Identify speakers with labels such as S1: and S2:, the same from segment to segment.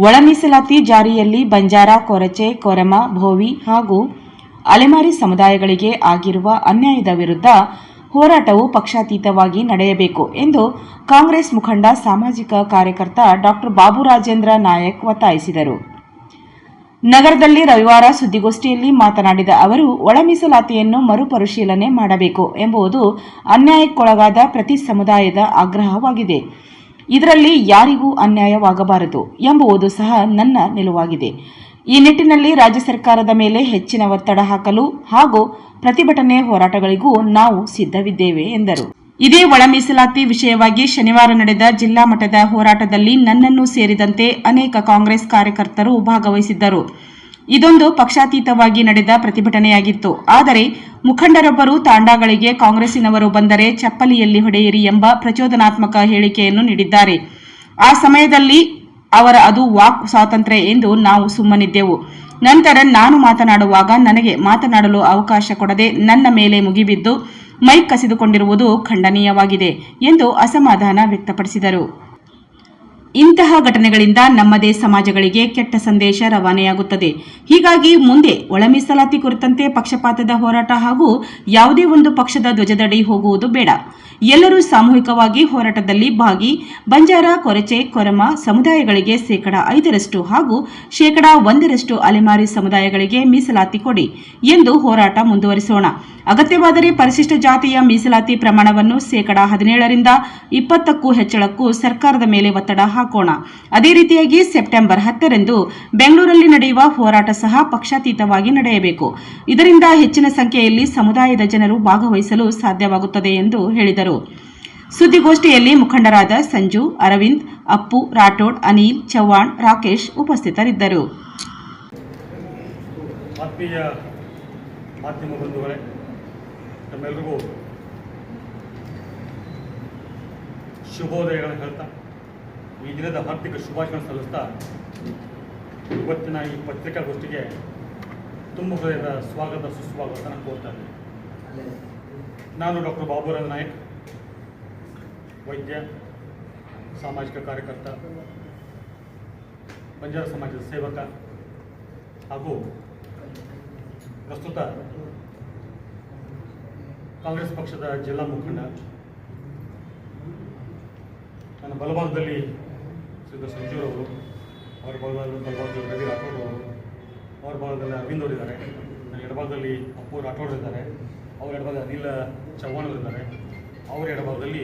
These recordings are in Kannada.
S1: ಒಳ ಮೀಸಲಾತಿ ಜಾರಿಯಲ್ಲಿ ಬಂಜಾರ, ಕೊರಚೆ, ಕೊರಮ, ಭೋವಿ ಹಾಗೂ ಅಲೆಮಾರಿ ಸಮುದಾಯಗಳಿಗೆ ಆಗಿರುವ ಅನ್ಯಾಯದ ವಿರುದ್ಧ ಹೋರಾಟವು ಪಕ್ಷಾತೀತವಾಗಿ ನಡೆಯಬೇಕು ಎಂದು ಕಾಂಗ್ರೆಸ್ ಮುಖಂಡ ಸಾಮಾಜಿಕ ಕಾರ್ಯಕರ್ತ ಡಾ ಬಾಬು ರಾಜೇಂದ್ರ ನಾಯಕ್ ಒತ್ತಾಯಿಸಿದರು. ನಗರದಲ್ಲಿ ರವಿವಾರ ಸುದ್ದಿಗೋಷ್ಠಿಯಲ್ಲಿ ಮಾತನಾಡಿದ ಅವರು, ಒಳ ಮೀಸಲಾತಿಯನ್ನು ಮರುಪರಿಶೀಲನೆ ಮಾಡಬೇಕು ಎಂಬುದು ಅನ್ಯಾಯಕ್ಕೊಳಗಾದ ಪ್ರತಿ ಸಮುದಾಯದ ಆಗ್ರಹವಾಗಿದೆ. ಇದರಲ್ಲಿ ಯಾರಿಗೂ ಅನ್ಯಾಯವಾಗಬಾರದು ಎಂಬುದು ಸಹ ನನ್ನ ನಿಲುವಾಗಿದೆ. ಈ ನಿಟ್ಟಿನಲ್ಲಿ ರಾಜ್ಯ ಸರ್ಕಾರದ ಮೇಲೆ ಹೆಚ್ಚಿನ ಒತ್ತಡ ಹಾಕಲು ಹಾಗೂ ಪ್ರತಿಭಟನೆ ಹೋರಾಟಗಳಿಗೂ ನಾವು ಸಿದ್ಧವಿದ್ದೇವೆ ಎಂದರು. ಇದೇ ಒಳ ಮೀಸಲಾತಿ ವಿಷಯವಾಗಿ ಶನಿವಾರ ನಡೆದ ಜಿಲ್ಲಾ ಮಟ್ಟದ ಹೋರಾಟದಲ್ಲಿ ನನ್ನನ್ನು ಸೇರಿದಂತೆ ಅನೇಕ ಕಾಂಗ್ರೆಸ್ ಕಾರ್ಯಕರ್ತರು ಭಾಗವಹಿಸಿದ್ದರು. ಇದೊಂದು ಪಕ್ಷಾತೀತವಾಗಿ ನಡೆದ ಪ್ರತಿಭಟನೆಯಾಗಿತ್ತು. ಆದರೆ ಮುಖಂಡರೊಬ್ಬರು ತಾಂಡಾಗಳಿಗೆ ಕಾಂಗ್ರೆಸ್ಸಿನವರು ಬಂದರೆ ಚಪ್ಪಲಿಯಲ್ಲಿ ಹೊಡೆಯಿರಿ ಎಂಬ ಪ್ರಚೋದನಾತ್ಮಕ ಹೇಳಿಕೆಯನ್ನು ನೀಡಿದ್ದಾರೆ. ಆ ಸಮಯದಲ್ಲಿ ಅದು ವಾಕ್ ಸ್ವಾತಂತ್ರ್ಯ ಎಂದು ನಾವು ಸುಮ್ಮನಿದ್ದೆವು. ನಂತರ ನಾನು ಮಾತನಾಡುವಾಗ ನನಗೆ ಮಾತನಾಡಲು ಅವಕಾಶ ಕೊಡದೆ ನನ್ನ ಮೇಲೆ ಮುಗಿಬಿದ್ದು ಮೈಕ್ ಕಸಿದುಕೊಂಡಿರುವುದು ಖಂಡನೀಯವಾಗಿದೆ ಎಂದು ಅಸಮಾಧಾನ ವ್ಯಕ್ತಪಡಿಸಿದರು. ಇಂತಹ ಘಟನೆಗಳಿಂದ ನಮ್ಮದೇ ಸಮಾಜಗಳಿಗೆ ಕೆಟ್ಟ ಸಂದೇಶ ರವಾನೆಯಾಗುತ್ತದೆ. ಹೀಗಾಗಿ ಮುಂದೆ ಒಳ ಮೀಸಲಾತಿ ಕುರಿತಂತೆ ಪಕ್ಷಪಾತದ ಹೋರಾಟ ಹಾಗೂ ಯಾವುದೇ ಒಂದು ಪಕ್ಷದ ಧ್ವಜದಡಿ ಹೋಗುವುದು ಬೇಡ. ಎಲ್ಲರೂ ಸಾಮೂಹಿಕವಾಗಿ ಹೋರಾಟದಲ್ಲಿ ಭಾಗಿ ಬಂಜಾರ, ಕೊರಚೆ, ಕೊರಮ ಸಮುದಾಯಗಳಿಗೆ 5% ಹಾಗೂ 1% ಅಲೆಮಾರಿ ಸಮುದಾಯಗಳಿಗೆ ಮೀಸಲಾತಿ ಕೊಡಿ ಎಂದು ಹೋರಾಟ ಮುಂದುವರಿಸೋಣ. ಅಗತ್ಯವಾದರೆ ಪರಿಶಿಷ್ಟ ಜಾತಿಯ ಮೀಸಲಾತಿ ಪ್ರಮಾಣವನ್ನು 17ರಿಂದ 20ಕ್ಕೂ ಹೆಚ್ಚಳಕ್ಕೂ ಸರ್ಕಾರದ ಮೇಲೆ ಒತ್ತಡ ಹಾಕೋಣ. ಅದೇ ರೀತಿಯಾಗಿ ಸೆಪ್ಟೆಂಬರ್ 10ರಂದು ಬೆಂಗಳೂರಲ್ಲಿ ನಡೆಯುವ ಹೋರಾಟ ಸಹ ಪಕ್ಷಾತೀತವಾಗಿ ನಡೆಯಬೇಕು. ಇದರಿಂದ ಹೆಚ್ಚಿನ ಸಂಖ್ಯೆಯಲ್ಲಿ ಸಮುದಾಯದ ಜನರು ಭಾಗವಹಿಸಲು ಸಾಧ್ಯವಾಗುತ್ತದೆ ಎಂದು ಹೇಳಿದರು. ಸುದ್ದಿಗೋಷ್ಠಿಯಲ್ಲಿ ಮುಖಂಡರಾದ ಸಂಜು, ಅರವಿಂದ್, ಅಪ್ಪು, ರಾಠೋಡ್, ಅನಿಲ್, ಚವ್ಹಾಣ್, ರಾಕೇಶ್ ಉಪಸ್ಥಿತರಿದ್ದರು.
S2: ಆತ್ಮೀಯ ಮಾಧ್ಯಮ ಬಂಧುಗಳೇ, ತಮ್ಮೆಲ್ಲರಿಗೂ ಶುಭೋದಯಗಳನ್ನು ಹೇಳ್ತಾ ಈ ದಿನದ ಹಾರ್ದಿಕ ಶುಭಾಶಯ ಸಲ್ಲಿಸ್ತಾ ಇವತ್ತಿನ ಈ ಪತ್ರಿಕಾಗೋಷ್ಠಿಗೆ ತುಂಬ ಹೃದಯದ ಸ್ವಾಗತ ಸುಸ್ವಾಗತ ಕೋರ್ತಾ ಇದ್ದೀನಿ. ನಾನು ಡಾಕ್ಟರ್ ಬಾಬು ರಾಜೇಂದ್ರ ನಾಯಕ್, ವೈದ್ಯ, ಸಾಮಾಜಿಕ ಕಾರ್ಯಕರ್ತ, ಬಂಜಾರ ಸಮಾಜದ ಸೇವಕ ಹಾಗೂ ಪ್ರಸ್ತುತ ಕಾಂಗ್ರೆಸ್ ಪಕ್ಷದ ಜಿಲ್ಲಾ ಮುಖಂಡ. ನನ್ನ ಬಲಭಾಗದಲ್ಲಿ ಶ್ರೀ ಸಂಜೂರವರು, ಅವರ ಬಲಭಾಗದಲ್ಲಿ ರವಿ ರಾಠೋಡ್ ಅವರು, ಅವರ ಭಾಗದಲ್ಲಿ ಅರವಿಂದ್ ಅವರಿದ್ದಾರೆ, ನನ್ನ ಎಡಭಾಗದಲ್ಲಿ ಅಪ್ಪು ರಾಠೋಡ್ ಇದ್ದಾರೆ, ಅವರ ಎಡಭಾಗದಲ್ಲಿ ಅನಿಲ್ ಚವ್ಹಾಣ್ ಅವರಿದ್ದಾರೆ, ಅವರ ಎಡಭಾಗದಲ್ಲಿ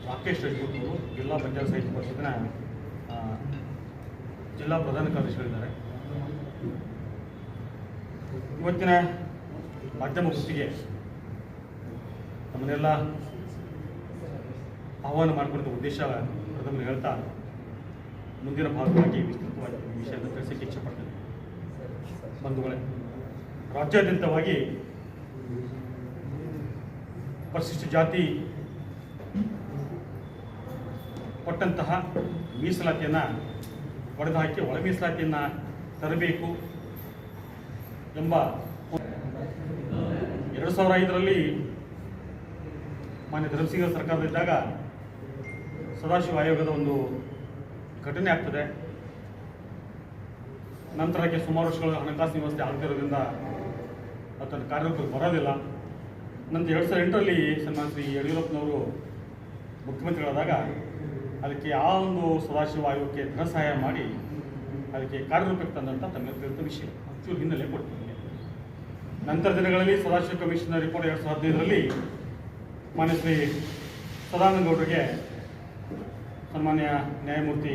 S2: ರಾಕೇಶ್ ರಜಪೂತ್ ಅವರು ಜಿಲ್ಲಾ ಪಂಚಾಯತ್ ಸಾಹಿತ್ಯ ಪರಿಷತ್ತಿನ ಜಿಲ್ಲಾ ಪ್ರಧಾನ ಕಾರ್ಯದರ್ಶಿಗಳಿದ್ದಾರೆ. ಇವತ್ತಿನ ಮಾಧ್ಯಮ ಗೋಷ್ಠಿಗೆ ನಮ್ಮನ್ನೆಲ್ಲ ಆಹ್ವಾನ ಮಾಡಿಕೊಂಡಿದ್ದ ಉದ್ದೇಶ ಪ್ರಥಮ ಹೇಳ್ತಾ ಮುಂದಿನ ಭಾಗವಾಗಿ ವಿಸ್ತೃತವಾಗಿ ಈ ವಿಷಯದ ತಿಳಿಸಕ್ಕೆ ಇಚ್ಛೆಪಡ್ತೇನೆ. ಬಂಧುಗಳೇ, ರಾಜ್ಯಾದ್ಯಂತವಾಗಿ ಪರಿಶಿಷ್ಟ ಜಾತಿ ಕೊಟ್ಟಂತಹ ಮೀಸಲಾತಿಯನ್ನು ಒಡೆದು ಹಾಕಿ ಒಳ ಮೀಸಲಾತಿಯನ್ನು ತರಬೇಕು ಎಂಬ 2005ರಲ್ಲಿ ಮಾನ್ಯ ಧರ್ಮಸಿಂಗ್ ಸರ್ಕಾರದಲ್ಲಿದ್ದಾಗ ಸದಾಶಿವ ಆಯೋಗದ ಒಂದು ಘಟನೆ ಆಗ್ತದೆ. ನಂತರಕ್ಕೆ ಸುಮಾರು ವರ್ಷಗಳ ಹಣಕಾಸಿನ ವ್ಯವಸ್ಥೆ ಆಗದಿರೋದ್ರಿಂದ ಅದರ ಕಾರ್ಯರೂಪಕ್ಕೆ ಬರೋದಿಲ್ಲ. ನಂತರ 2008ರಲ್ಲಿ ಸನ್ಮಾನ್ಯ ಶ್ರೀ ಯಡಿಯೂರಪ್ಪನವರು ಮುಖ್ಯಮಂತ್ರಿಗಳಾದಾಗ ಅದಕ್ಕೆ ಆ ಒಂದು ಸದಾಶಿವ ಆಯೋಗಕ್ಕೆ ಧನ ಸಹಾಯ ಮಾಡಿ ಅದಕ್ಕೆ ಕಾರ್ಯರೂಪಕ್ಕೆ ತಂದಂಥ ತಮಗೆ ತಿಳಿದ ವಿಷಯ ಚೂರು ಹಿನ್ನೆಲೆ ಕೊಡ್ತೀನಿ. ನಂತರ ದಿನಗಳಲ್ಲಿ ಸದಾಶಿವ ಕಮಿಷನ್ ರಿಪೋರ್ಟ್ 2015ರಲ್ಲಿ ಮಾನ್ಯ ಶ್ರೀ ಸದಾನಂದ ಗೌಡರಿಗೆ ಸನ್ಮಾನ್ಯ ನ್ಯಾಯಮೂರ್ತಿ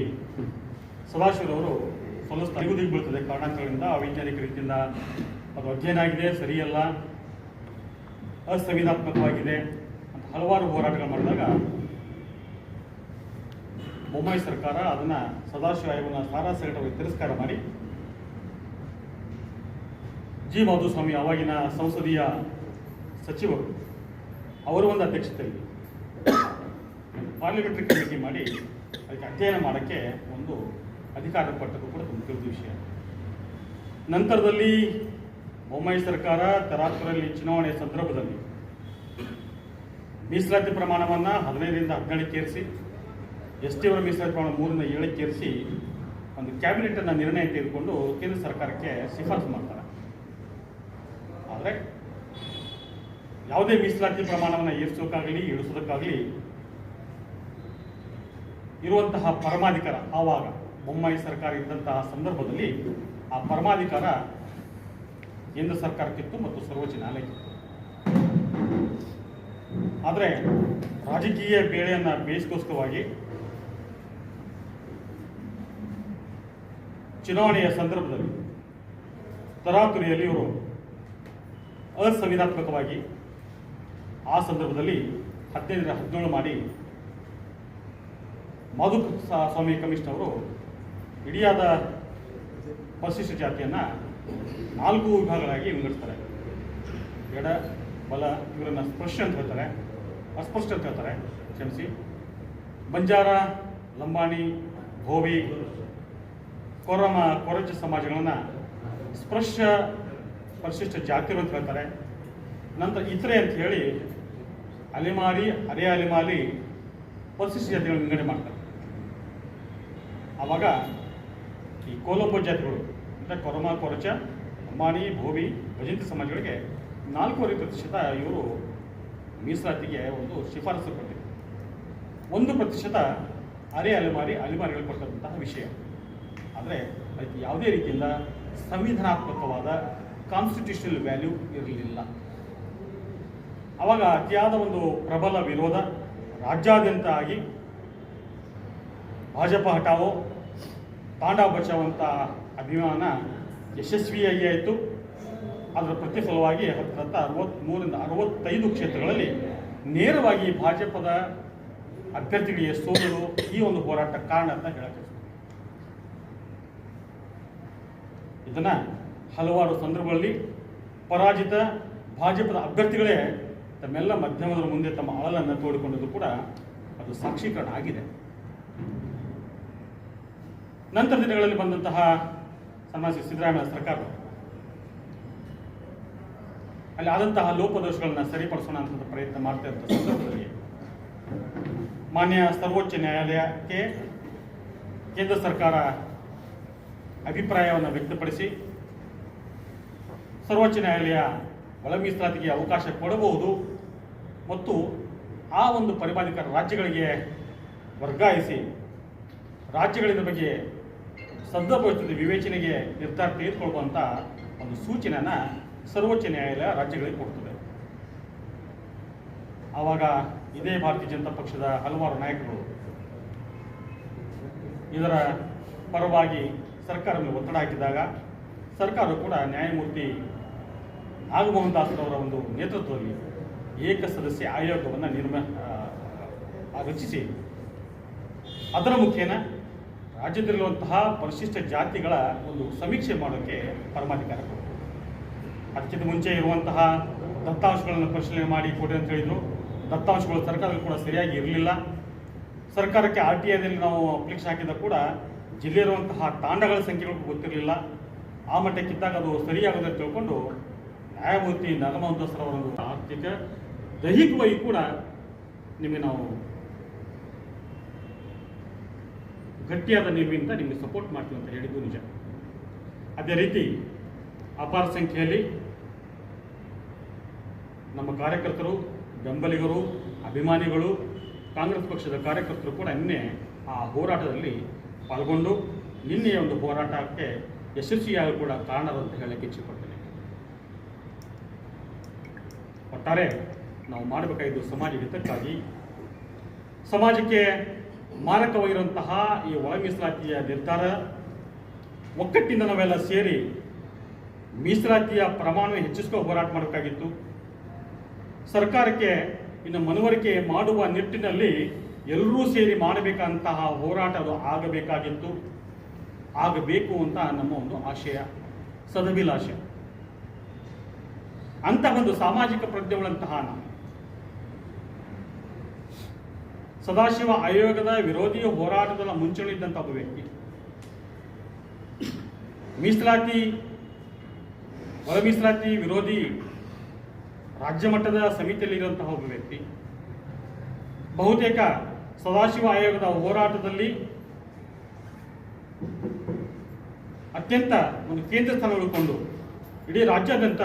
S2: ಸದಾಶಿವರವರು ಸಲ್ಲಿಸ್ತಾ ನಿಗುದಿಗೆ ಬೀಳ್ತದೆ. ಕಾರಣಾಂತರಗಳಿಂದ ಅವೈಜ್ಞಾನಿಕ ರೀತಿಯಿಂದ ಅದು ಅಧ್ಯಯನ ಆಗಿದೆ, ಸರಿಯಲ್ಲ, ಅಸಂವಿಧಾತ್ಮಕವಾಗಿದೆ ಅಂತ ಹಲವಾರು ಹೋರಾಟಗಳು ಮಾಡಿದಾಗ ಬೊಮ್ಮಾಯಿ ಸರ್ಕಾರ ಅದನ್ನು ಸದಾಶಿವ ಆಯೋಗನ ಸಾರಾಸಗಟವಾಗಿ ತಿರಸ್ಕಾರ ಮಾಡಿ ಜಿ ಮಾಧುಸ್ವಾಮಿ ಅವಾಗಿನ ಸಂಸದೀಯ ಸಚಿವರು ಅವರ ಒಂದು ಅಧ್ಯಕ್ಷತೆಯಲ್ಲಿ ಪಾರ್ಲಿಮೆಂಟರಿ ಕಮಿಟಿ ಮಾಡಿ ಅದಕ್ಕೆ ಅಧ್ಯಯನ ಮಾಡೋಕ್ಕೆ ಒಂದು ಅಧಿಕಾರ ಪಟ್ಟದ್ದು ಕೂಡ ತುಂಬ ತಿಳಿದ ವಿಷಯ. ನಂತರದಲ್ಲಿ ಬೊಮ್ಮಾಯಿ ಸರ್ಕಾರ ತರಾತುರಲ್ಲಿ ಚುನಾವಣೆಯ ಸಂದರ್ಭದಲ್ಲಿ ಮೀಸಲಾತಿ ಪ್ರಮಾಣವನ್ನು 15ರಿಂದ 17ಕ್ಕೆ ಏರಿಸಿ, ಎಸ್ ಟಿ ಅವರ ಮೀಸಲಾತಿ ಪ್ರಮಾಣ 3ರಿಂದ 7ಕ್ಕೆ ಏರಿಸಿ ಒಂದು ಕ್ಯಾಬಿನೆಟನ್ನು ನಿರ್ಣಯ ತೆಗೆದುಕೊಂಡು ಕೇಂದ್ರ ಸರ್ಕಾರಕ್ಕೆ ಶಿಫಾರಸು ಮಾಡ್ತಾರೆ. ಆದರೆ ಯಾವುದೇ ಮೀಸಲಾತಿ ಪ್ರಮಾಣವನ್ನು ಏರಿಸೋಕ್ಕಾಗಲಿ ಇಳಿಸೋದಕ್ಕಾಗಲಿ ಇರುವಂತಹ ಪರಮಾಧಿಕಾರ ಆವಾಗ ಬೊಮ್ಮಾಯಿ ಸರ್ಕಾರ ಇದ್ದಂತಹ ಸಂದರ್ಭದಲ್ಲಿ ಆ ಪರಮಾಧಿಕಾರ ಕೇಂದ್ರ ಸರ್ಕಾರಕ್ಕಿತ್ತು ಮತ್ತು ಸರ್ವೋಚ್ಚ ನ್ಯಾಯಾಲಯಕ್ಕಿತ್ತು. ಆದರೆ ರಾಜಕೀಯ ಬೇಳೆಯನ್ನು ಬೇಯಿಸ್ಕೋಸ್ಕರವಾಗಿ ಚುನಾವಣೆಯ ಸಂದರ್ಭದಲ್ಲಿ ತರಾತುರಿಯಲ್ಲಿ ಇವರು ಅಸಂವಿಧಾತ್ಮಕವಾಗಿ ಆ ಸಂದರ್ಭದಲ್ಲಿ 15 ಮಾಡಿ ಮಧು ಸ್ವಾಮಿ ಕಮಿಷನ್ ಅವರು ಇಡಿಯಾದ ಪರಿಶಿಷ್ಟ ಜಾತಿಯನ್ನು 4 ವಿಭಾಗಗಳಾಗಿ ವಿಂಗಡಿಸ್ತಾರೆ. ಎಡ ಬಲ ಇವರನ್ನು ಸ್ಪೃಶ್ಯ ಅಂತ ಹೇಳ್ತಾರೆ, ಅಸ್ಪೃಶ್ಯ ಅಂತ ಹೇಳ್ತಾರೆ, ಕ್ಷಮಿಸಿ. ಬಂಜಾರ, ಲಂಬಾಣಿ, ಭೋವಿ, ಕೊರಚ ಸಮಾಜಗಳನ್ನು ಸ್ಪೃಶ್ಯ ಪರಿಶಿಷ್ಟ ಜಾತಿಗಳು ಅಂತ ಹೇಳ್ತಾರೆ. ನಂತರ ಇತರೆ ಅಂತ ಹೇಳಿ ಅಲೆಮಾರಿ, ಅರೆ ಅಲೆಮಾರಿ ಪರಿಶಿಷ್ಟ ಜಾತಿಗಳನ್ನು ವಿಂಗಡಣೆ ಮಾಡ್ತಾರೆ. ಆವಾಗ ಈ ಕೋಲಂಬೋ ಜಾತಿಗಳು ಅಂದರೆ ಕೊರಚ, ಲಂಬಾಣಿ, ಭೋವಿ, ಭಜಂತಿ ಸಮಾಜಗಳಿಗೆ 4.5% ಇವರು ಮೀಸಲಾತಿಗೆ ಒಂದು ಶಿಫಾರಸು ಕೊಟ್ಟಿದೆ. 1% ಅರೆ ಅಲೆಮಾರಿಗಳು ಕೊಟ್ಟಂತಹ ವಿಷಯ. ಆದರೆ ಅದಕ್ಕೆ ಯಾವುದೇ ರೀತಿಯಿಂದ ಸಂವಿಧಾನಾತ್ಮಕವಾದ ಕಾನ್ಸ್ಟಿಟ್ಯೂಷನಲ್ ವ್ಯಾಲ್ಯೂ ಇರಲಿಲ್ಲ. ಆವಾಗ ಅತಿಯಾದ ಒಂದು ಪ್ರಬಲ ವಿರೋಧ ರಾಜ್ಯಾದ್ಯಂತ ಆಗಿ ಭಾಜಪ ಹಟಾವೋ ತಾಂಡಾ ಬಚಾವೋ ಅಂತ ಅಭಿಯಾನ ಯಶಸ್ವಿಯಾಗಿ ಆಯಿತು. ಅದರ ಪ್ರತಿಫಲವಾಗಿ 63ರಿಂದ 65 ಕ್ಷೇತ್ರಗಳಲ್ಲಿ ನೇರವಾಗಿ ಭಾಜಪದ ಅಭ್ಯರ್ಥಿಗಳಿಗೆ ಸೋಲಲು ಈ ಒಂದು ಹೋರಾಟ ಕಾರಣ ಅಂತ ಹೇಳಕ್ಕೆ. ಇದನ್ನು ಹಲವಾರು ಸಂದರ್ಭಗಳಲ್ಲಿ ಪರಾಜಿತ ಭಾಜಪದ ಅಭ್ಯರ್ಥಿಗಳೇ ತಮ್ಮೆಲ್ಲ ಮಾಧ್ಯಮದ ಮುಂದೆ ತಮ್ಮ ಅಳಲನ್ನು ತೋಡಿಕೊಂಡದ್ದು ಕೂಡ ಅದು ಸಾಕ್ಷೀಕರಣ ಆಗಿದೆ. ನಂತರ ದಿನಗಳಲ್ಲಿ ಬಂದಂತಹ ಸನ್ಮಾನ್ಯ ಸಿದ್ದರಾಮಯ್ಯ ಸರ್ಕಾರ ಅಲ್ಲಿ ಆದಂತಹ ಲೋಪದೋಷಗಳನ್ನು ಸರಿಪಡಿಸೋಣ ಅಂತ ಪ್ರಯತ್ನ ಮಾಡ್ತಾ ಇದ್ದ ಸಂದರ್ಭದಲ್ಲಿ ಮಾನ್ಯ ಸರ್ವೋಚ್ಚ ನ್ಯಾಯಾಲಯಕ್ಕೆ ಕೇಂದ್ರ ಸರ್ಕಾರ ಅಭಿಪ್ರಾಯವನ್ನು ವ್ಯಕ್ತಪಡಿಸಿ ಸರ್ವೋಚ್ಚ ನ್ಯಾಯಾಲಯ ಒಳ ಮೀಸಲಾತಿಗೆ ಅವಕಾಶ ಕೊಡಬಹುದು ಮತ್ತು ಆ ಒಂದು ಪರಿಪಾಲಿಕ ರಾಜ್ಯಗಳಿಗೆ ವರ್ಗಾಯಿಸಿ ರಾಜ್ಯಗಳಿಂದ ಬಗ್ಗೆ ಸಂದರ್ಭದ ವಿವೇಚನೆಗೆ ನಿರ್ಧಾರ ತೆಗೆದುಕೊಳ್ಳುವಂಥ ಒಂದು ಸೂಚನೆಯನ್ನು ಸರ್ವೋಚ್ಚ ನ್ಯಾಯಾಲಯ ರಾಜ್ಯಗಳಿಗೆ ಕೊಡ್ತದೆ. ಆವಾಗ ಇದೇ ಭಾರತೀಯ ಜನತಾ ಪಕ್ಷದ ಹಲವಾರು ನಾಯಕರು ಇದರ ಪರವಾಗಿ ಸರ್ಕಾರ ಮೇಲೆ ಒತ್ತಡ ಹಾಕಿದಾಗ ಸರ್ಕಾರ ಕೂಡ ನ್ಯಾಯಮೂರ್ತಿ ನಾಗಮೋಹನ್ ದಾಸ್ರವರ ಒಂದು ನೇತೃತ್ವದಲ್ಲಿ ಏಕಸದಸ್ಯ ಆಯೋಗವನ್ನು ರಚಿಸಿ ಅದರ ಮುಖೇನ ರಾಜ್ಯದಲ್ಲಿರುವಂತಹ ಪರಿಶಿಷ್ಟ ಜಾತಿಗಳ ಒಂದು ಸಮೀಕ್ಷೆ ಮಾಡೋಕ್ಕೆ ಪರಮಾಧಿಕಾರ ಕೊಟ್ಟರು. ಅದಕ್ಕಿಂತ ಮುಂಚೆ ಇರುವಂತಹ ದತ್ತಾಂಶಗಳನ್ನು ಪರಿಶೀಲನೆ ಮಾಡಿ ಕೊಡಿ ಅಂತ ಹೇಳಿದರು. ದತ್ತಾಂಶಗಳು ಸರ್ಕಾರದಲ್ಲಿ ಕೂಡ ಸರಿಯಾಗಿ ಇರಲಿಲ್ಲ. ಸರ್ಕಾರಕ್ಕೆ RTIದಲ್ಲಿ ನಾವು ಅಪ್ಲಿಕೇಶನ್ ಹಾಕಿದ ಕೂಡ ಜಿಲ್ಲೆಯಿರುವಂತಹ ತಾಂಡಗಳ ಸಂಖ್ಯೆಗಳು ಗೊತ್ತಿರಲಿಲ್ಲ. ಆ ಮಟ್ಟಕ್ಕಿದ್ದಾಗ ಅದು ಸರಿಯಾಗೋದನ್ನು ತಿಳ್ಕೊಂಡು ನ್ಯಾಯಮೂರ್ತಿ ನಾಗಮೋಹನ್ ದಾಸ್ರವರ ಒಂದು ಆರ್ಥಿಕ ದೈಹಿಕವಾಗಿ ಕೂಡ ನಿಮಗೆ ನಾವು ಗಟ್ಟಿಯಾದ ನಿಲುವಿನಿಂದ ನಿಮಗೆ ಸಪೋರ್ಟ್ ಮಾಡ್ತೀವಿ ಅಂತ ಹೇಳಿದ್ದು ನಿಜ. ಅದೇ ರೀತಿ ಅಪಾರ ಸಂಖ್ಯೆಯಲ್ಲಿ ನಮ್ಮ ಕಾರ್ಯಕರ್ತರು, ಬೆಂಬಲಿಗರು, ಅಭಿಮಾನಿಗಳು, ಕಾಂಗ್ರೆಸ್ ಪಕ್ಷದ ಕಾರ್ಯಕರ್ತರು ಕೂಡ ನಿನ್ನೆ ಆ ಹೋರಾಟದಲ್ಲಿ ಪಾಲ್ಗೊಂಡು ನಿನ್ನೆಯ ಒಂದು ಹೋರಾಟಕ್ಕೆ ಯಶಸ್ವಿಯಾಗಿ ಕೂಡ ಕಾರಣರಂತ ಹೇಳಕ್ಕೆ ಇಚ್ಛೆಪಡ್ತೇನೆ. ಒಟ್ಟಾರೆ ನಾವು ಮಾಡಬೇಕಾಗಿದ್ದು ಸಮಾಜ ಹಿತಕ್ಕಾಗಿ, ಸಮಾಜಕ್ಕೆ ಮಾರಕವಾಗಿರುವಂತಹ ಈ ಒಳ ಮೀಸಲಾತಿಯ ನಿರ್ಧಾರ ಒಕ್ಕಟ್ಟಿಂದ ನಾವೆಲ್ಲ ಸೇರಿ ಮೀಸಲಾತಿಯ ಪ್ರಮಾಣ ಹೆಚ್ಚಿಸಿಕೊ ಹೋರಾಟ ಮಾಡಬೇಕಾಗಿತ್ತು. ಸರ್ಕಾರಕ್ಕೆ ಇನ್ನು ಮನವರಿಕೆ ಮಾಡುವ ನಿಟ್ಟಿನಲ್ಲಿ ಎಲ್ಲರೂ ಸೇರಿ ಮಾಡಬೇಕಂತಹ ಹೋರಾಟ ಅದು ಆಗಬೇಕಾಗಿತ್ತು, ಆಗಬೇಕು ಅಂತ ನಮ್ಮ ಒಂದು ಆಶಯ, ಸದಭಿಲಾಷೆ. ಅಂತ ಒಂದು ಸಾಮಾಜಿಕ ಪ್ರಜ್ಞೆಗಳಂತಹ ನಾವು ಸದಾಶಿವ ಆಯೋಗದ ವಿರೋಧಿ ಹೋರಾಟದ ಮುಂಚೂಣಿದ್ದಂಥ ಒಬ್ಬ ವ್ಯಕ್ತಿ, ಒಳ ಮೀಸಲಾತಿ ವಿರೋಧಿ ರಾಜ್ಯ ಮಟ್ಟದ ಸಮಿತಿಯಲ್ಲಿರುವಂತಹ ಒಬ್ಬ ವ್ಯಕ್ತಿ, ಬಹುತೇಕ ಸದಾಶಿವ ಆಯೋಗದ ಹೋರಾಟದಲ್ಲಿ ಅತ್ಯಂತ ಒಂದು ಕೇಂದ್ರ ಸ್ಥಾನ ಉಳ್ಕೊಂಡು ಇಡೀ ರಾಜ್ಯಾದ್ಯಂತ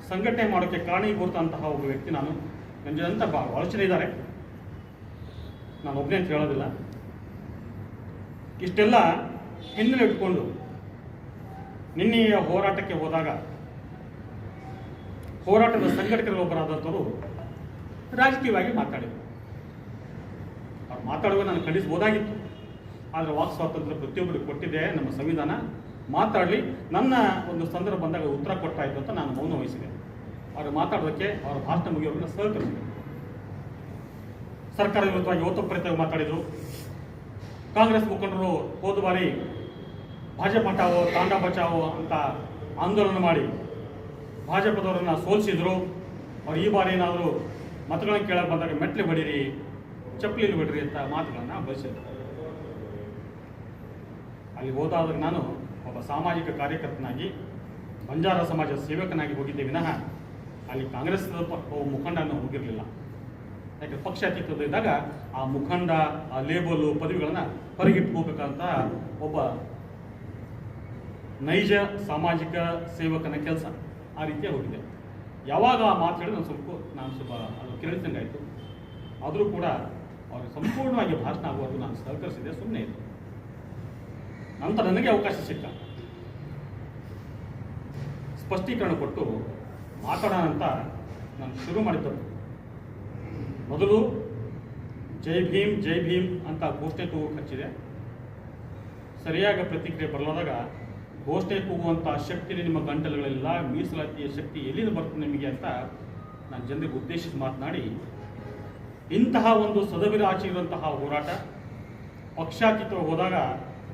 S2: ಸಂಘಟನೆ ಮಾಡೋಕ್ಕೆ ಕಾರಣೀಭೂತ ಅಂತಹ ಒಬ್ಬ ವ್ಯಕ್ತಿ ನಾನು. ನನ್ನ ಜನ ಅಂತ ಭಾಳಷ್ಟು ಜನ ಇದ್ದಾರೆ, ನಾನು ಒಬ್ಬನೇ ಅಂತ ಹೇಳೋದಿಲ್ಲ. ಇಷ್ಟೆಲ್ಲ ಹಿನ್ನೆಲೆ ಇಟ್ಕೊಂಡು ನಿನ್ನೆಯ ಹೋರಾಟಕ್ಕೆ ಹೋದಾಗ ಹೋರಾಟದ ಸಂಘಟಕರೊಬ್ಬರಾದಂಥವರು ರಾಜಕೀಯವಾಗಿ ಮಾತಾಡಿದರು. ಅವ್ರು ಮಾತಾಡುವಾಗ ನಾನು ಖಂಡಿಸ್ಬೋದಾಗಿತ್ತು, ಆದರೆ ವಾಕ್ ಸ್ವಾತಂತ್ರ್ಯ ಪ್ರತಿಯೊಬ್ಬರಿಗೆ ಕೊಟ್ಟಿದೆ ನಮ್ಮ ಸಂವಿಧಾನ. ಮಾತಾಡಲಿ, ನನ್ನ ಒಂದು ಸಂದರ್ಭ ಬಂದಾಗ ಉತ್ತರ ಕೊಟ್ಟಾಯಿತು ಅಂತ ನಾನು ಮೌನ ವಹಿಸಿದೆ. ಅವರು ಮಾತಾಡೋದಕ್ಕೆ ಅವರ ಭಾಷಣ ಮುಗಿಯೋರನ್ನ ಸಹಕರಿಸಿದೆ. ಸರ್ಕಾರ ವಿರುದ್ಧವಾಗಿ ಓತಪ್ರೇತವಾಗಿ ಮಾತಾಡಿದರು. ಕಾಂಗ್ರೆಸ್ ಮುಖಂಡರು ಹೋದ ಬಾರಿ ಭಾಜಪ ಹಟಾವೋ ತಾಂಡಾ ಬಚಾವೋ ಅಂತ ಆಂದೋಲನ ಮಾಡಿ ಭಾಜಪದವರನ್ನು ಸೋಲಿಸಿದ್ರು. ಅವ್ರು ಈ ಬಾರಿ ಏನಾದರೂ ಮತಗಳನ್ನು ಕೇಳಕ್ಕೆ ಬಂದಾಗ ಮೆಟ್ಲು ಬಡೀರಿ, ಚಪ್ಪಲಿಲಿ ಬಿಡ್ರಿ ಅಂತ ಮಾತುಗಳನ್ನು ಬಳಸಿದ್ರು. ಅಲ್ಲಿ ಹೋದಾದಾಗ ನಾನು ಒಬ್ಬ ಸಾಮಾಜಿಕ ಕಾರ್ಯಕರ್ತನಾಗಿ ಬಂಜಾರ ಸಮಾಜ ಸೇವಕನಾಗಿ ಹೋಗಿದ್ದೆ ವಿನಃ ಅಲ್ಲಿ ಕಾಂಗ್ರೆಸ್ ಮುಖಂಡನ ಹೋಗಿರಲಿಲ್ಲ. ಯಾಕೆ ಪಕ್ಷಾತೀತದಿದ್ದಾಗ ಆ ಮುಖಂಡ, ಆ ಲೇಬಲು, ಪದವಿಗಳನ್ನು ಹೊರಗಿಟ್ಕೋಬೇಕಂತ ಒಬ್ಬ ನೈಜ ಸಾಮಾಜಿಕ ಸೇವಕನ ಕೆಲಸ. ಆ ರೀತಿಯ ಹೋಗಿದ್ದೆ. ಯಾವಾಗ ಆ ಮಾತು ಹೇಳಿ ನಾನು ಸ್ವಲ್ಪ ಅದು ಕೇಳಿದಂಗಾಯಿತು. ಆದರೂ ಕೂಡ ಅವ್ರಿಗೆ ಸಂಪೂರ್ಣವಾಗಿ ಭಾಷಣ ಆಗುವವರೆಗೂ ನಾನು ಸಹಕರಿಸಿದೆ, ಸುಮ್ಮನೆ ಇದ್ದೆ. ನಂತರ ನನಗೆ ಅವಕಾಶ ಸಿಕ್ಕ ಸ್ಪಷ್ಟೀಕರಣ ಕೊಟ್ಟು ಮಾತಾಡೋಣ ಅಂತ ನಾನು ಶುರು ಮಾಡಿದ್ದೆ. ಮೊದಲು ಜೈ ಭೀಮ್ ಅಂತ ಘೋಷಣೆ ಕೂಗಕ್ಕೆ ಹಚ್ಚಿದೆ. ಸರಿಯಾದ ಪ್ರತಿಕ್ರಿಯೆ ಬರಲಾದಾಗ ಘೋಷಣೆ ಕೂಗುವಂಥ ಶಕ್ತಿ ನಿಮ್ಮ ಗಂಟಲುಗಳೆಲ್ಲ, ಮೀಸಲಾತಿಯ ಶಕ್ತಿ ಎಲ್ಲಿಂದ ಬರ್ತದೆ ನಿಮಗೆ ಅಂತ ನಾನು ಜನರಿಗೆ ಉದ್ದೇಶಿಸಿ ಮಾತನಾಡಿ, ಇಂತಹ ಒಂದು ಸದಭಿಲಾಷೆ ಇರುವಂತಹ ಹೋರಾಟ ಪಕ್ಷಾತೀತವಾಗಿ ಹೋದಾಗ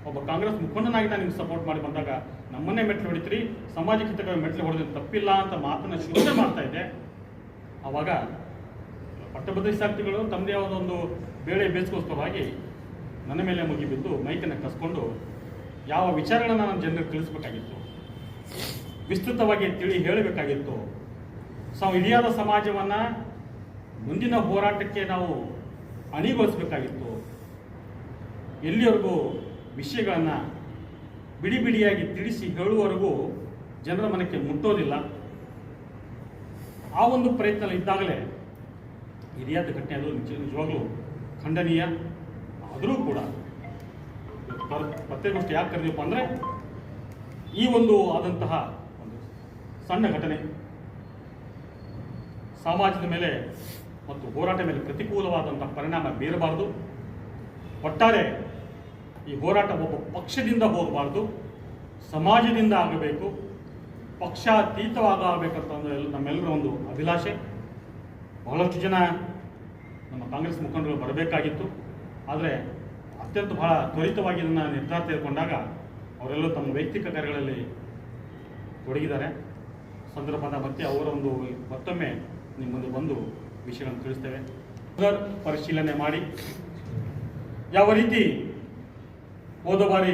S2: ಒಬ್ಬ ಕಾಂಗ್ರೆಸ್ ಮುಖಂಡನಾಗಿ ನಾನು ನಿಮ್ಗೆ ಸಪೋರ್ಟ್ ಮಾಡಿ ಬಂದಾಗ ನಮ್ಮನ್ನೇ ಮೆಟ್ಲು ಹೊಡಿತೀರಿ, ಸಮಾಜಕ್ಕೆ ಹಿತಕ್ಕಾಗಿ ಮೆಟ್ಲು ಹೊಡೆದ್ರೆ ತಪ್ಪಿಲ್ಲ ಅಂತ ಮಾತನ್ನು ಶುರುವೇ ಮಾಡ್ತಾ ಇದ್ದೆ. ಆವಾಗ ಪಟ್ಟಭದ್ರ ಶಾಸ್ತ್ರಿಗಳು ತಮ್ಮದೇ ಆದ ಒಂದು ಬೇಳೆ ಬೇಯಿಸ್ಕೋಸ್ಕರವಾಗಿ ನನ್ನ ಮೇಲೆ ಮುಗಿಬಿದ್ದು ಮೈಕನ್ನು ಕಸ್ಕೊಂಡು ಯಾವ ವಿಚಾರಗಳನ್ನು ನಾನು ಜನರಿಗೆ ತಿಳಿಸ್ಬೇಕಾಗಿತ್ತು, ವಿಸ್ತೃತವಾಗಿ ತಿಳಿ ಹೇಳಬೇಕಾಗಿತ್ತು, ಇಡಿಯಾದ ಸಮಾಜವನ್ನು ಮುಂದಿನ ಹೋರಾಟಕ್ಕೆ ನಾವು ಅಣಿಗೊಳಿಸಬೇಕಾಗಿತ್ತು. ಎಲ್ಲಿವರೆಗೂ ವಿಷಯಗಳನ್ನು ಬಿಡಿ ಬಿಡಿಯಾಗಿ ತಿಳಿಸಿ ಹೇಳುವವರೆಗೂ ಜನರ ಮನಕ್ಕೆ ಮುಟ್ಟೋದಿಲ್ಲ. ಆ ಒಂದು ಪ್ರಯತ್ನ ಇದ್ದಾಗಲೇ ಹಿರಿಯಾದ ಘಟನೆ ಅದು ನಿಜವಾಗ್ಲೂ ಖಂಡನೀಯ. ಆದರೂ ಕೂಡ ಪತ್ರಿಕಾಗೋಷ್ಠಿ ಯಾಕೆ ಕರೆದೀವಪ್ಪ ಅಂದರೆ ಈ ಒಂದು ಆದಂತಹ ಒಂದು ಸಣ್ಣ ಘಟನೆ ಸಮಾಜದ ಮೇಲೆ ಮತ್ತು ಹೋರಾಟ ಮೇಲೆ ಪ್ರತಿಕೂಲವಾದಂತಹ ಪರಿಣಾಮ ಬೀರಬಾರದು. ಒಟ್ಟಾರೆ ಈ ಹೋರಾಟ ಒಬ್ಬ ಪಕ್ಷದಿಂದ ಹೋಗಬಾರ್ದು, ಸಮಾಜದಿಂದ ಆಗಬೇಕು, ಪಕ್ಷಾತೀತವಾಗಬೇಕಂತ ನಮ್ಮೆಲ್ಲರ ಒಂದು ಅಭಿಲಾಷೆ. ಬಹಳಷ್ಟು ಜನ ನಮ್ಮ ಕಾಂಗ್ರೆಸ್ ಮುಖಂಡರು ಬರಬೇಕಾಗಿತ್ತು, ಆದರೆ ಅತ್ಯಂತ ಬಹಳ ತ್ವರಿತವಾಗಿ ಇದನ್ನು ನಿರ್ಧಾರ ತೆಗೆದುಕೊಂಡಾಗ ಅವರೆಲ್ಲರೂ ತಮ್ಮ ವೈಯಕ್ತಿಕ ಕಾರ್ಯಗಳಲ್ಲಿ ತೊಡಗಿದ್ದಾರೆ. ಸಂದರ್ಭದ ಮತ್ತೆ ಅವರ ಒಂದು ಮತ್ತೊಮ್ಮೆ ನಿಮ್ಮ ಮುಂದೆ ಬಂದು ವಿಷಯಗಳನ್ನು ತಿಳಿಸ್ತೇವೆ. ಪರಿಶೀಲನೆ ಮಾಡಿ ಯಾವ ರೀತಿ ಹೋದ ಬಾರಿ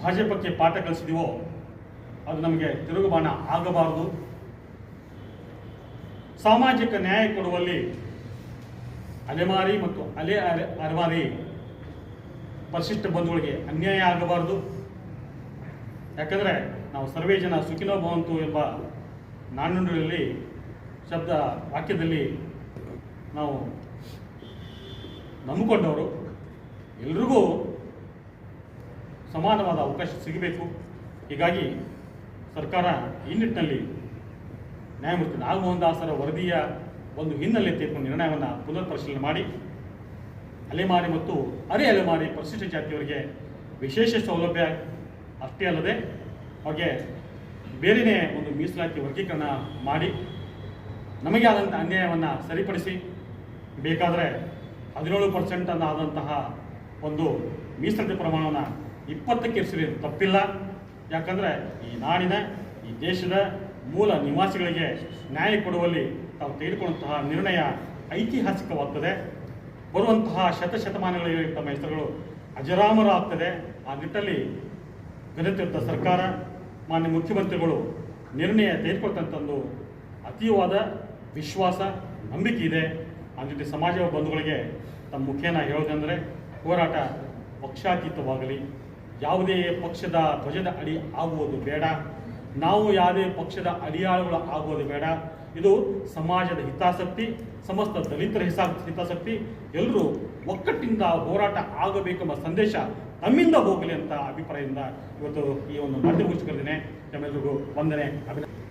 S2: ಭಾಜಪಕ್ಕೆ ಪಾಠ ಕಲಿಸಿದೀವೋ ಅದು ನಮಗೆ ತಿರುಗುಬಾಣ ಆಗಬಾರದು. ಸಾಮಾಜಿಕ ನ್ಯಾಯ ಕೊಡುವಲ್ಲಿ ಅಲೆಮಾರಿ ಮತ್ತು ಅಲೆಮಾರಿ ಪರಿಶಿಷ್ಟ ಬಂಧುಗಳಿಗೆ ಅನ್ಯಾಯ ಆಗಬಾರದು. ಯಾಕಂದರೆ ನಾವು ಸರ್ವೇ ಜನ ಸುಖಿನೋ ಭವಂತು ಎಂಬ ನಾಣ್ಣುಡಿಯಲ್ಲಿ ವಾಕ್ಯದಲ್ಲಿ ನಾವು ನಂಬಿಕೊಂಡವರು ಎಲ್ರಿಗೂ ಸಮಾನವಾದ ಅವಕಾಶ ಸಿಗಬೇಕು. ಹೀಗಾಗಿ ಸರ್ಕಾರ ಈ ನಿಟ್ಟಿನಲ್ಲಿ ನ್ಯಾಯಮೂರ್ತಿ ನಾಗಮೋಹನ್ ದಾಸರ ವರದಿಯ ಒಂದು ಹಿನ್ನೆಲೆ ತೆಗೆದುಕೊಂಡು ನಿರ್ಣಯವನ್ನು ಪುನರ್ ಪರಿಶೀಲನೆ ಮಾಡಿ ಅಲೆಮಾರಿ ಮತ್ತು ಅಲೆಮಾರಿ ಪರಿಶಿಷ್ಟ ಜಾತಿಯವರಿಗೆ ವಿಶೇಷ ಸೌಲಭ್ಯ ಅಷ್ಟೇ ಅಲ್ಲದೆ ಅವ್ರಿಗೆ ಬೇರೆಯೇ ಒಂದು ಮೀಸಲಾತಿ ವರ್ಗೀಕರಣ ಮಾಡಿ ನಮಗೆ ಆದಂಥ ಅನ್ಯಾಯವನ್ನು ಸರಿಪಡಿಸಿ ಬೇಕಾದರೆ 17% ಆದಂತಹ ಒಂದು ಮೀಸಲಾತಿ ಪ್ರಮಾಣವನ್ನು 20ಕ್ಕೆ ಇರಿಸಿದ್ರೆ ತಪ್ಪಿಲ್ಲ. ಯಾಕಂದರೆ ಈ ನಾಡಿನ ಈ ದೇಶದ ಮೂಲ ನಿವಾಸಿಗಳಿಗೆ ನ್ಯಾಯ ಕೊಡುವಲ್ಲಿ ತಾವು ತೆಗೆದುಕೊಂಡಂತಹ ನಿರ್ಣಯ ಐತಿಹಾಸಿಕವಾಗ್ತದೆ. ಬರುವಂತಹ ಶತಮಾನಗಳಿಗೆ ತಮ್ಮ ಹೆಸರುಗಳು ಅಜರಾಮರ ಆಗ್ತದೆ. ಆ ನಿಟ್ಟಲ್ಲಿ ಗಣಿತ ಸರ್ಕಾರ, ಮಾನ್ಯ ಮುಖ್ಯಮಂತ್ರಿಗಳು ನಿರ್ಣಯ ತೆಗೆದುಕೊಳ್ತಂತಂದು ಅತೀವಾದ ವಿಶ್ವಾಸ, ನಂಬಿಕೆ ಇದೆ. ಆ ಜೊತೆ ಸಮಾಜ ಬಂಧುಗಳಿಗೆ ತಮ್ಮ ಮುಖೇನ ಹೇಳೋದಂದರೆ ಹೋರಾಟ ಪಕ್ಷಾತೀತವಾಗಲಿ, ಯಾವುದೇ ಪಕ್ಷದ ಧ್ವಜದ ಅಡಿ ಆಗುವುದು ಬೇಡ, ನಾವು ಯಾವುದೇ ಪಕ್ಷದ ಅಡಿಯಾಳುಗಳು ಆಗುವುದು ಬೇಡ. ಇದು ಸಮಾಜದ ಹಿತಾಸಕ್ತಿ, ಸಮಸ್ತ ದಲಿತರ ಹಿತಾಸಕ್ತಿ, ಎಲ್ಲರೂ ಒಕ್ಕಟ್ಟಿಂದ ಹೋರಾಟ ಆಗಬೇಕೆಂಬ ಸಂದೇಶ ನಮ್ಮಿಂದ ಹೋಗಲಿ ಅಂತ ಅಭಿಪ್ರಾಯದಿಂದ ಇವತ್ತು ಈ ಒಂದು ಮಾಧ್ಯಮಗೋಷ್ಠಿ ಕರೆದಿದ್ದೇನೆ. ತಮ್ಮೆಲ್ಲರಿಗೂ ವಂದನೆ, ಅಭಿನಂದನೆ.